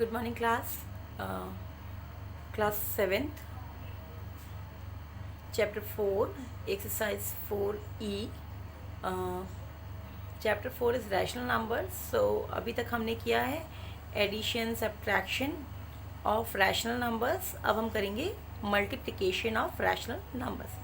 Good morning, class. Class 7th, Chapter 4, Exercise 4E. Chapter 4 is rational numbers. So अभी तक हमने किया है addition subtraction of rational numbers. अब हम करेंगे multiplication of rational numbers.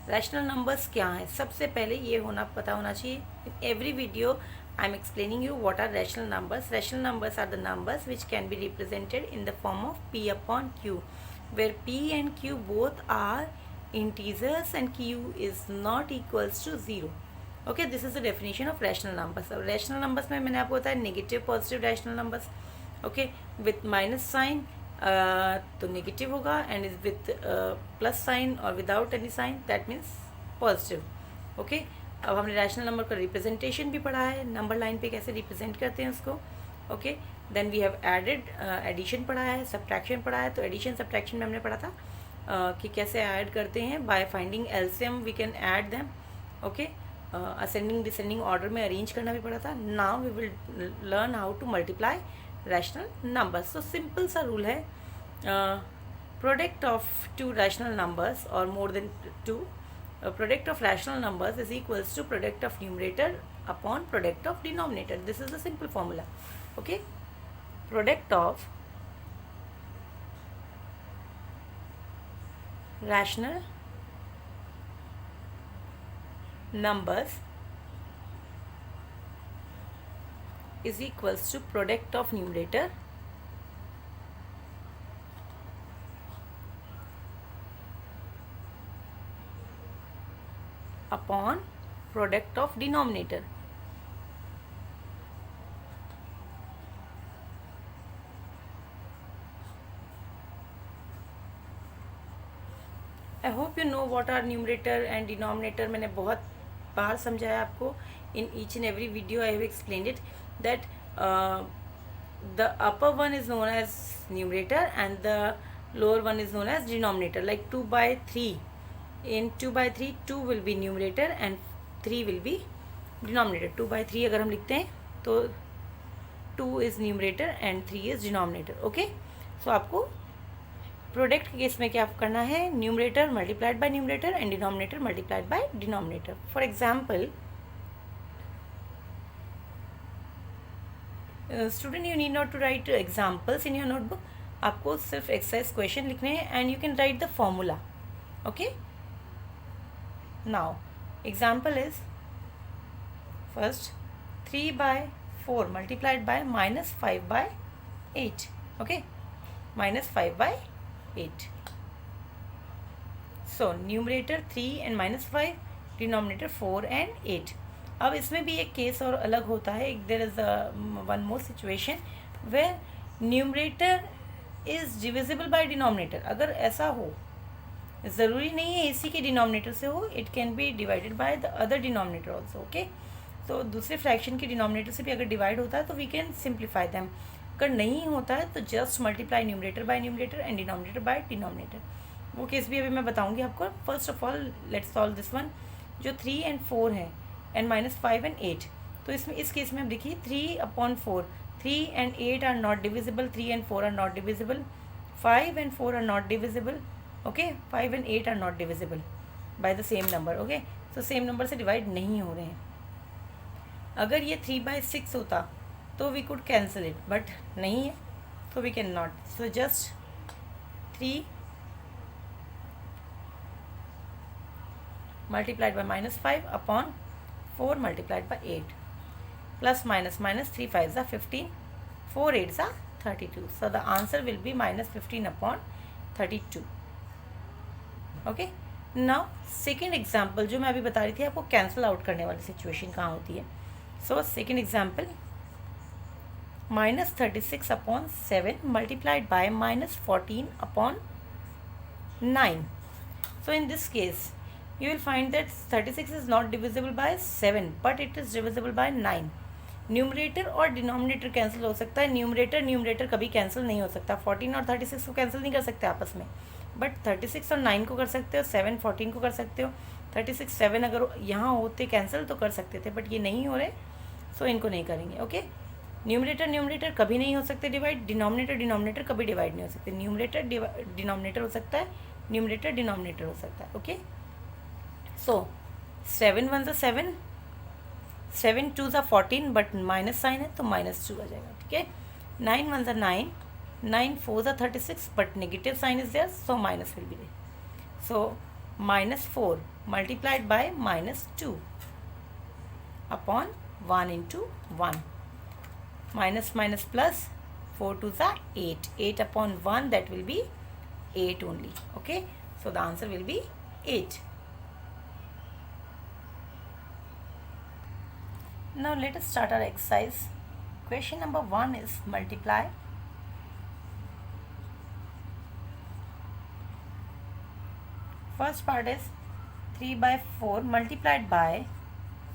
Rational numbers क्या हैं? सबसे पहले ये पता होना चाहिए. In every video I am explaining you what are rational numbers. Rational numbers are the numbers which can be represented in the form of P upon Q, where P and Q both are integers and Q is not equals to 0. Okay, this is the definition of rational numbers. अब rational numbers में मैंने आपको बताया negative positive rational numbers. Okay, with minus sign तो negative होगा, and is with plus sign or without any sign that means positive. Okay, अब हमने rational number का रिप्रेजेंटेशन भी पढ़ा है, नंबर लाइन पे कैसे रिप्रेजेंट करते हैं उसको. Okay, then we have added addition पढ़ा है, सब्ट्रैक्शन पढ़ा है. तो एडिशन सब्ट्रैक्शन में हमने पढ़ा था कि कैसे ऐड करते हैं. By finding LCM we can add them. Okay, ascending descending order में अरेंज करना भी पड़ा था. Now we will learn how to multiply rational numbers. तो सिंपल सा रूल है, product of two rational numbers और more than two, product of rational numbers is equals to product of numerator upon product of denominator. This is the simple formula. Okay, product of rational numbers is equals to product of numerator upon product of denominator. I hope you know what are numerator and denominator. मैंने बहुत बार समझाया आपको. In each and every video I have explained it that the upper one is known as numerator and the lower one is known as denominator. Like 2 by 3. In 2 by 3 2 will be numerator and 3 will be denominator. 2 by 3 अगर हम लिखते हैं तो 2 is numerator and 3 is denominator. Okay, so आपको product के case में क्या करना है? Numerator multiplied by numerator and denominator multiplied by denominator. For example, student you need not to write examples in your notebook. आपको सिर्फ एक्सरसाइज क्वेश्चन लिखने हैं and you can write the formula. Okay, now example is first 3 by 4 multiplied by minus 5 by 8. Okay, minus 5 by 8. So numerator 3 and minus 5, denominator 4 and 8. अब इसमें भी एक case और अलग होता है. there is a one more situation where numerator is divisible by denominator. अगर ऐसा हो, ज़रूरी नहीं है इसी के डिनोमिनेटर से हो, it can be divided by the other denominator also. Okay, तो दूसरे फ्रैक्शन के डिनोमिनेटर से भी अगर डिवाइड होता है तो वी कैन सिंप्लीफाई दैम. अगर नहीं होता है तो just multiply numerator bye numerator and denominator by denominator. वो केस भी अभी मैं बताऊंगी आपको. First of all let's solve this one. जो 3 and 4 है एंड माइनस 5 and 8, तो इसमें इस केस में हम देखिए 3 upon 4, 3 and 8 are not divisible, 3 and 4 are not divisible, 5 and 4 are not divisible. Okay, 5 and 8 are not divisible by the same number. Okay, तो same number से डिवाइड नहीं हो रहे हैं. अगर ये 3 by 6 होता तो we could cancel it, but नहीं है तो we can not. So just 3 multiplied by minus 5 upon 4 multiplied by 8 plus minus minus 3 5 ज़ा 15, 4 8 ज़ा 32. So the answer will be minus 15 upon 32. Okay, now second example जो मैं अभी बता रही थी आपको, कैंसिल आउट करने वाली सिचुएशन कहाँ होती है. So second example, minus 36 upon 7 multiplied by minus 14 upon 9. So in this case you will find that 36 is not divisible by 7 but it is divisible by 9. Numerator और डिनोमिनेटर कैंसिल हो सकता है, numerator कभी cancel नहीं हो सकता. 14 और 36 को कैंसिल नहीं कर सकते आपस में, बट 36 और 9 को कर सकते हो, 7 14 को कर सकते हो. 36 7 अगर यहाँ होते कैंसिल तो कर सकते थे, बट ये नहीं हो रहे, सो इनको नहीं करेंगे. ओके, न्यूमरेटर न्यूमरेटर कभी नहीं हो सकते डिवाइड, डिनोमिनेटर डिनोमिनेटर कभी डिवाइड नहीं हो सकते। न्यूमरेटर डिनोमिनेटर हो सकता है, न्यूमरेटर डिनोमिनेटर हो सकता है। ओके, सो 7 1 ज़ा 7, 7 2 ज़ा 14, बट माइनस साइन है तो -2 आ जाएगा। ठीक है, 9 1 ज़ा 9, 9 4 ज़ा 36, but negative sign is there, so minus will be there. So -4 multiplied by -2 upon 1 into 1, minus minus plus, 4 2 are 8, 8 upon 1, that will be 8 only. Okay, so the answer will be 8. Now let us start our exercise. Question number 1 is multiply. First part is 3 by 4 multiplied by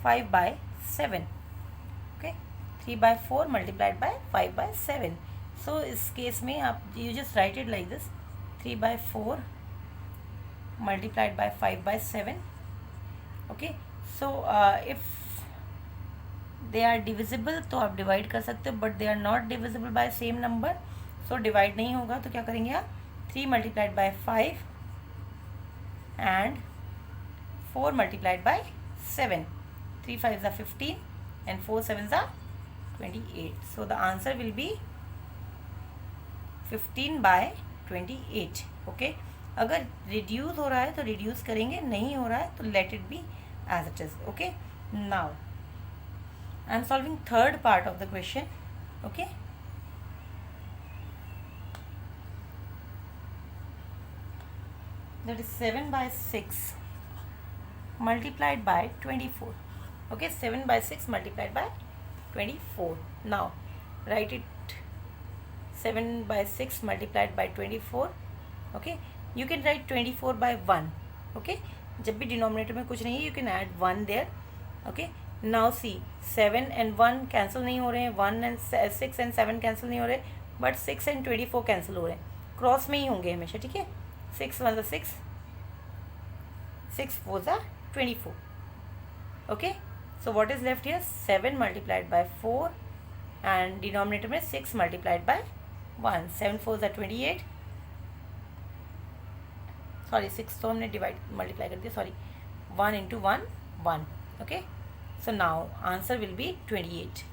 5 by 7. Okay, 3 by 4 multiplied by 5 by 7. So इस case में आप you just write it like this, 3 by 4 multiplied by 5 by 7. Okay, so if they are divisible तो आप divide कर सकते हो, but they are not divisible by same number, so divide नहीं होगा। तो क्या करेंगे आप, 3 multiplied by 5 and 4 multiplied by 7. 3 5s are 15 and 4 7s are 28. So the answer will be 15 by 28. Okay, अगर reduce हो रहा है तो reduce करेंगे, नहीं हो रहा है तो let it be as it is. Okay, now I am solving third part of the question. Okay, that is 7 by 6 multiplied by 24. Okay, 7 by 6 multiplied by 24. Now write it, 7 by 6 multiplied by 24. Okay, you can write 24 by 1. Okay, जब भी denominator में कुछ नहीं है, you can add 1 there. Okay, now see, 7 and 1 cancel नहीं हो रहे हैं, 1 and 6 and 7 कैंसिल नहीं हो रहे, बट 6 and 24 कैंसिल हो रहे हैं, क्रॉस में ही होंगे हमेशा। ठीक है, 6 1 6, 6 4 24. Okay, so what is left here, 7 multiplied by 4 and denominator में 6 multiplied by 1, 7 4 28. सॉरी 6 तो हमने डिवाइड मल्टीप्लाई कर दिया, sorry 1 into 1 1. Okay, so now answer will be 28.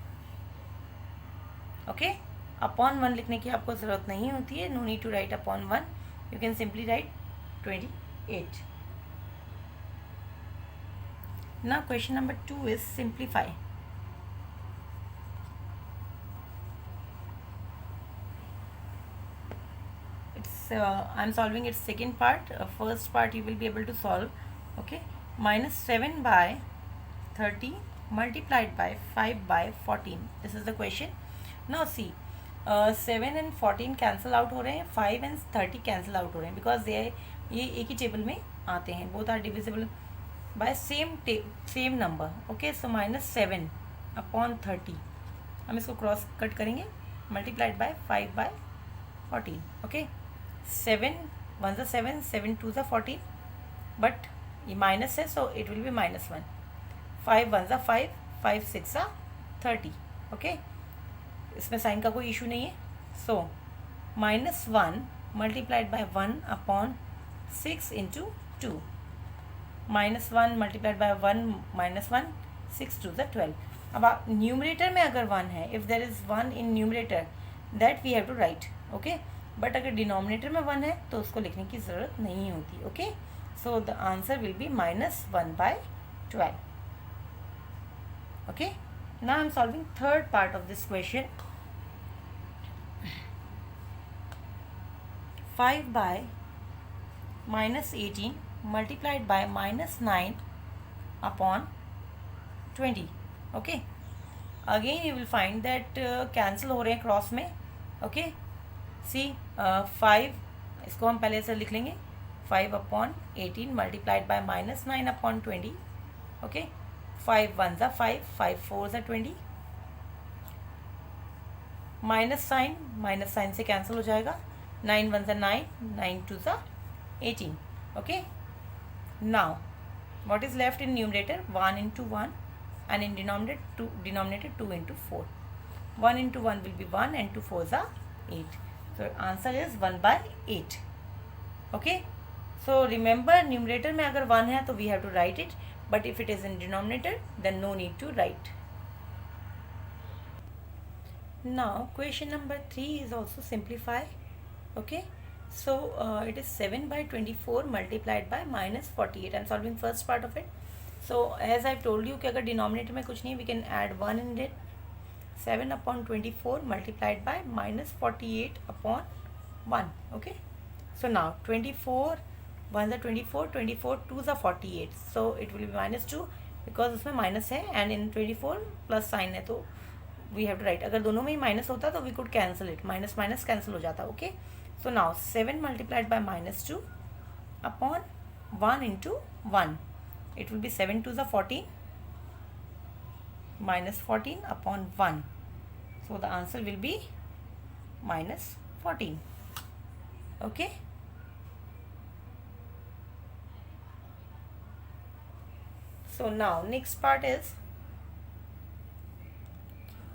Okay, अपॉन 1 लिखने की आपको ज़रूरत नहीं होती है, no need to write upon 1, you can simply write 28. Now question number 2 is simplify. I'm solving its second part. First part you will be able to solve. Okay, minus 7 by 30 multiplied by 5 by 14. This is the question. Now see, 7 and 14 cancel out हो रहे हैं, 5 and 30 cancel out हो रहे हैं, because they ये एक ही table में आते हैं, both are divisible by same number. Okay, so minus 7 upon 30, हम इसको क्रॉस कट करेंगे, multiplied by 5 by 14. Okay, 7 1 ज़ा 7, 7 2 ज़ा 14, बट ये माइनस है, सो इट विल बी -1. 5 1 ज़ा 5, 5 6 ज़ा 30. ओके, इसमें साइन का कोई इशू नहीं है, सो -1 multiplied by 1 upon 6 into 2. -1 multiplied by 1 -1, 6 2 ज़ा 12. अब आप न्यूमरेटर में अगर 1 है, if there is 1 in numerator, that we have to write. Okay, but अगर डिनोमिनेटर में 1 है तो उसको लिखने की ज़रूरत नहीं होती. Okay, so the answer will B -1 by 12. Okay, now I am solving third part of this question. 5 by -18 multiplied by -9 upon 20. Okay, again you will find that cancel हो रहे हैं क्रॉस में. Okay, see, 5 इसको हम पहले से लिख लेंगे, 5 upon 18 multiplied by -9 upon 20. Okay, 5 1 ज़ा 5, 5 4 ज़ा 20. माइनस साइन से कैंसिल हो जाएगा, 9 1 ज़ा 9, 9 2 ज़ा 18. Okay, now what is left in numerator, 1 into 1, and in denominator 2 into 4. 1 into 1 will be 1 and 2 4s are 8. So answer is 1 by 8. Okay. So remember, numerator में अगर 1 है तो we have to write it, but if it is in denominator then no need to write. Now question number 3 is also simplify. Okay. So it is 7 by 24 multiplied by minus 48. I am solving first part of it. So as I told you कि अगर denominator में कुछ नहीं, we can add 1 in it. 7 upon 24 multiplied by minus 48 upon 1. Okay. So now 24 1s are 24, 24 2s are 48. So it will be minus 2 because उसमें minus है and in 24 plus sign है, तो we have to write. अगर दोनों में ही minus होता तो we could cancel it. Minus minus cancel हो जाता. Okay. So now 7 multiplied by minus 2 upon 1 into 1. It will be 7 2s are 14 minus 14 upon 1. So the answer will be minus 14. Okay. So now next part is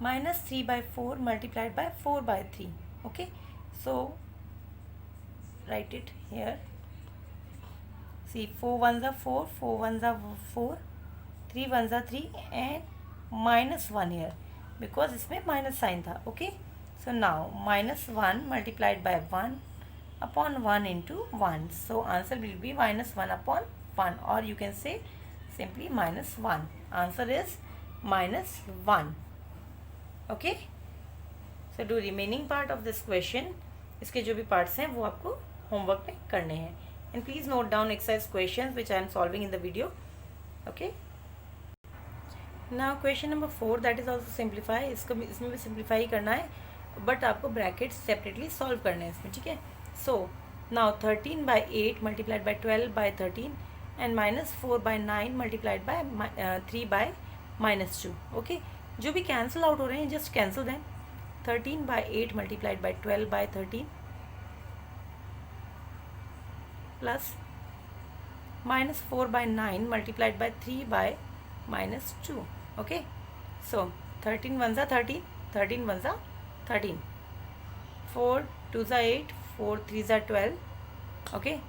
minus 3 by 4 multiplied by 4 by 3. Okay. So write it here. See, 4 1s are 4, 4 1s are 4, 3 1s are 3 and minus 1 here because इसमें minus sign था. Okay. So now minus 1 multiplied by 1 upon 1 into 1. So answer will be minus 1 upon 1, or you can say simply minus 1. Answer is minus 1. Okay. So do remaining part of this question. इसके जो भी parts हैं वो आपको homework में करने हैं. And please note down exercise questions which I am solving in the video. Okay. Now question number 4, that is also simplify. इसमें भी simplify ही करना है, but आपको brackets separately solve करने हैं इसमें. ठीक है. So now 13 by 8 multiplied by 12 by 13 and minus 4 by 9 multiplied by 3 by minus 2. Okay. जो भी cancel out हो रहे हैं just cancel them. 13 by 8 multiplied by 12 by 13 plus minus 4 by 9 multiplied by 3 by minus 2. Okay. So 13 1s are 13, 13 1s are 13, 4 2s are 8, 4 3s are 12. Okay.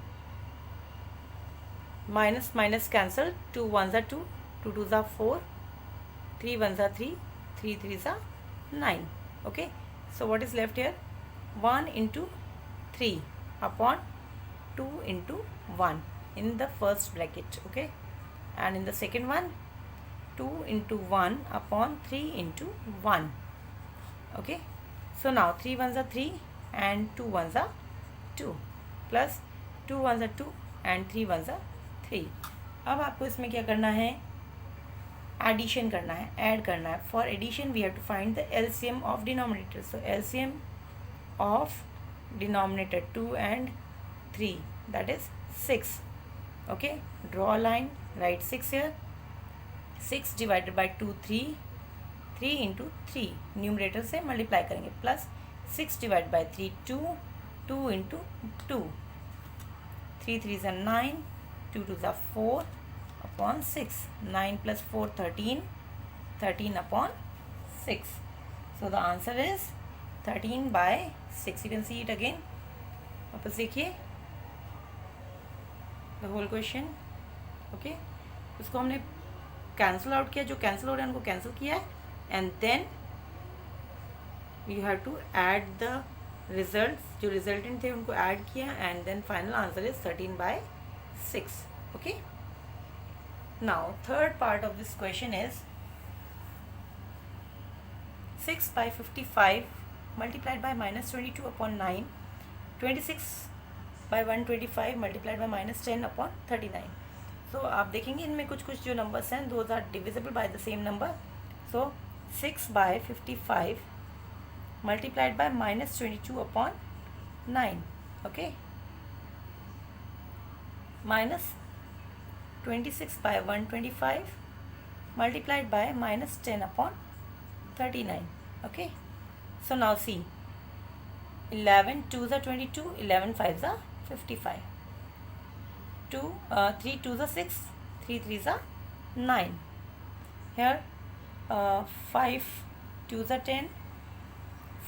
Minus minus cancel, 2 1s are 2, 2 2s are 4, 3 1s are 3, 3 3s are 9. Okay. So what is left here? 1 into 3 upon 2 into 1 in the first bracket. Okay. And in the second one, 2 into 1 upon 3 into 1. Okay. So now 3 1s are 3 and 2 1s are 2 plus 2 1s are 2 and 3 1s are 3. अब आपको इसमें क्या करना है? Addition करना है, add करना है. For addition we have to find the LCM of denominator. So LCM of denominator 2 and 3, that is 6. Okay. Draw a line, write 6 here. 6 divided by 2 3, 3 into 3 numerator से मल्टीप्लाई करेंगे plus 6 divided by 3 2, 2 into 2, 3 3s are 9, 2 2s are 4 upon 6. 9 plus 4 13, 13 upon 6. So the answer is 13 by 6. You can see it again. वापस देखिए the whole question. Okay. उसको हमने cancel out किया, जो cancel हो रहे हैं उनको कैंसिल किया है, and then you have to add the results, जो रिजल्टेंट थे उनको ऐड किया, and then final answer is 13 by 6. Okay. Now third part of this question is 6 by 55 multiplied by minus 22 upon 9, 26 by 125 multiplied by minus 10 upon 39. So आप देखेंगे इनमें कुछ कुछ जो नंबर्स हैं those are divisible by the same number. So 6 by 55 multiplied by minus 22 upon 9. Okay. Minus 26 by 125 multiplied by minus 10 upon 39. Okay. So now see, 11 2s are 22, 11 5s are 55, 3 2s are 6, 3 3s are 9. Here 5 2s are 10,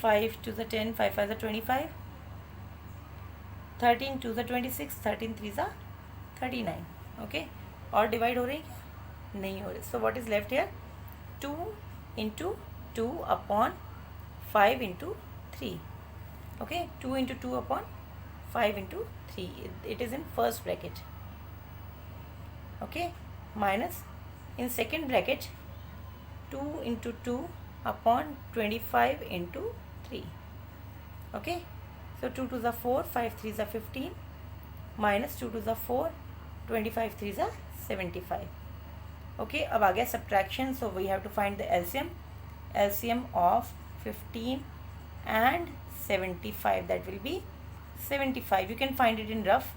5 to the 10, 5 5 the 25, 13 to the 26, 13 3 the 39. Okay, और divide हो रही है क्या? नहीं हो रही. So what is left here? 2 into 2 upon 5 into 3. Okay, 2 into 2 upon 5 into 3. It is in first bracket. Okay, minus in second bracket 2 into 2 upon 25 into 3. Okay, so 2 to the 4, 5 3 is 15, minus 2 to the 4, 25 3 is 75. Okay, अब आ गया subtraction. So we have to find the LCM of 15 and 75. that will be 75. you can find it in rough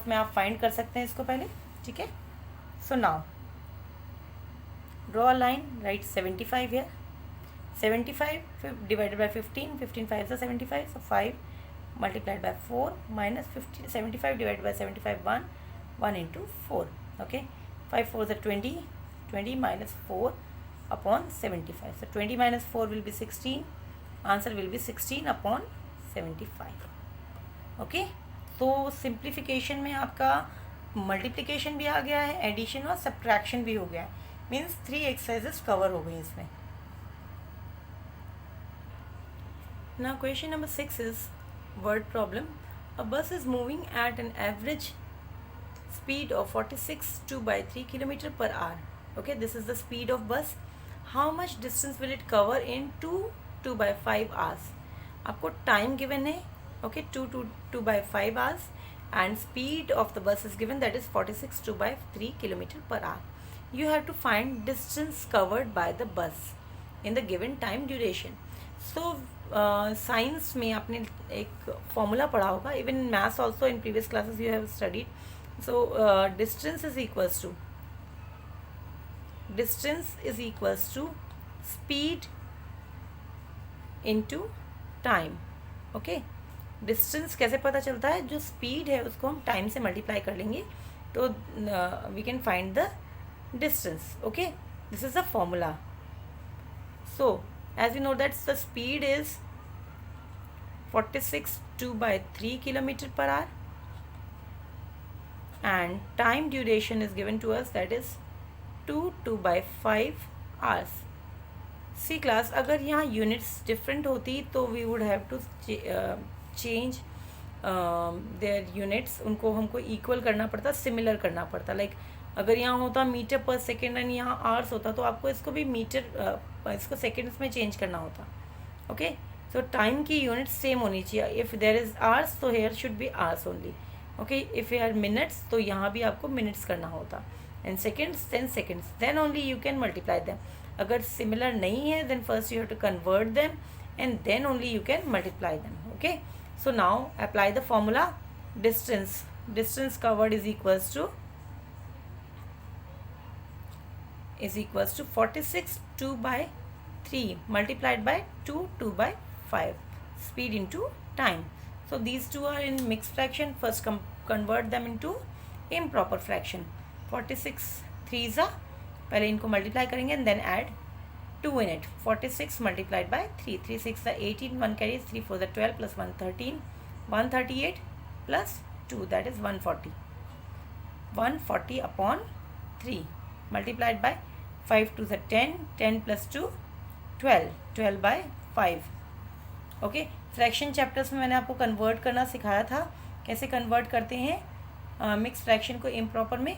में आप find कर सकते हैं इसको पहले. ठीक है, so now draw a line, write 75 here. 75 divided by 15, 15 5 is 75, so 5 multiplied by 4 minus 15, 75 divided by 75, 1 into 4. Okay, 5 4 is 20, 20 minus 4 upon 75. So 20 minus 4 will be 16. Answer will be 16 upon 75. Okay, तो simplification में आपका multiplication भी आ गया है, addition और subtraction भी हो गया है. मीन्स 3 एक्सरसाइजेस कवर हो गई इसमें. Now question number 6 is word problem. A bus is moving at an average speed of 46/2/3 km per hour. Okay, this is the speed of bus. How much distance will it cover in 2/5 hours? आपको time given है. Okay, 2/5 hours and speed of the bus is given, that is 46/2/3 km per hour. You have to find distance covered by the bus in the given time duration. So science में आपने एक formula पढ़ा होगा, even in maths also in previous classes you have studied. So distance is equals to speed into time. Okay, distance कैसे पता चलता है? जो स्पीड है उसको हम टाइम से मल्टीप्लाई कर लेंगे तो we can find the distance. Okay, this is the formula. So as you know that the speed is 46/2/3 km per hour and time duration is given to us, that is 2/5 hours. See class, अगर यहाँ units different होती तो we would have to change their units. उनको हमको equal करना पड़ता, similar करना पड़ता. like अगर यहाँ होता मीटर पर सेकेंड एंड यहाँ आवर्स होता तो आपको इसको भी मीटर इसको सेकेंड्स में चेंज करना होता. ओके, सो टाइम की यूनिट सेम होनी चाहिए. इफ़ देयर इज़ आवर्स तो here should be hours only. Okay, if here minutes तो यहाँ भी आपको मिनट्स करना होता. And seconds, then only you can multiply them. अगर सिमिलर नहीं है then first you have to convert them and then only you can multiply them. Okay, so now apply the formula. Distance covered is equals to 46/2/3 multiplied by 2/5 speed into time. So these two are in mixed fraction. First convert them into improper fraction. 46 3s are, पहले इनको multiply करेंगे and then add 2 in it. 46 multiplied by 3, 3 6 are 18, 1 carries, 3 4 are 12 plus 1 13, 138 plus 2, that is 140. 140 upon 3 multiplied by 5 2 is 10, 10 plus 2 12, 12 by 5. Okay, fraction chapters में मैंने आपको convert करना सिखाया था, कैसे कन्वर्ट करते हैं मिक्स फ्रैक्शन को इम्प्रॉपर में.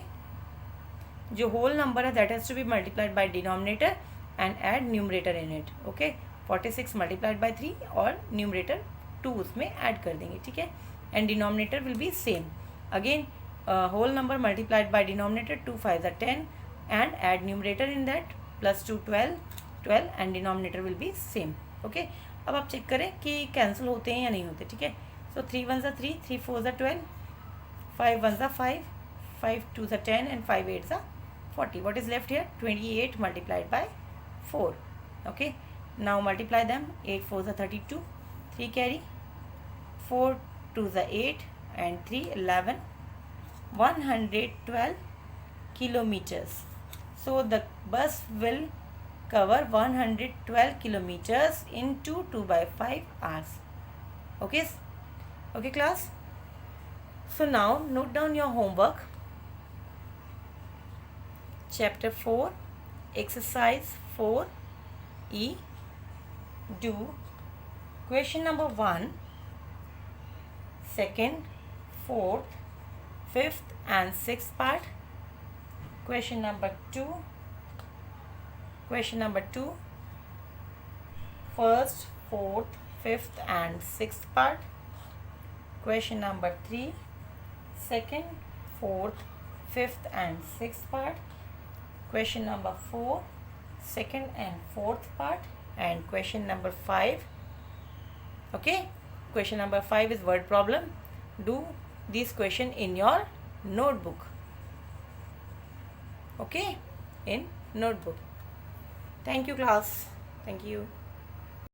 जो होल नंबर है that has to be multiplied by denominator and add numerator in it. Okay, 46 multiplied by 3 और न्यूमरेटर 2 उसमें ऐड कर देंगे. ठीक है, and denominator will be same. Again whole number multiplied by denominator, 2 5 are 10 and add numerator in that, plus 2 12 and denominator will be same. Okay, अब आप check करें कि कैंसिल होते हैं या नहीं होते. ठीक है, so 3 1s are 3, 3 4s are 12, 5 1s are 5, 5 2s are 10 and 5 8s are 40. What is left here? 28 multiplied by 4. Okay, now multiply them. 8 4s are 32, 3 carry, 4 2s are 8 and 3 11, 112 kilometers. So the bus will cover 112 kilometers in 2 by 5 hours. Okay, okay class. So now note down your homework. Chapter 4, exercise 4E. Do question number 1, second, fourth, fifth and sixth part. Question number 2, first, fourth, fifth and sixth part. Question number 3, second, fourth, fifth and sixth part. Question number 4, second and fourth part. And question number 5. Okay, question number 5 is word problem. Do this question in your notebook. Okay, in notebook. Thank you class. Thank you.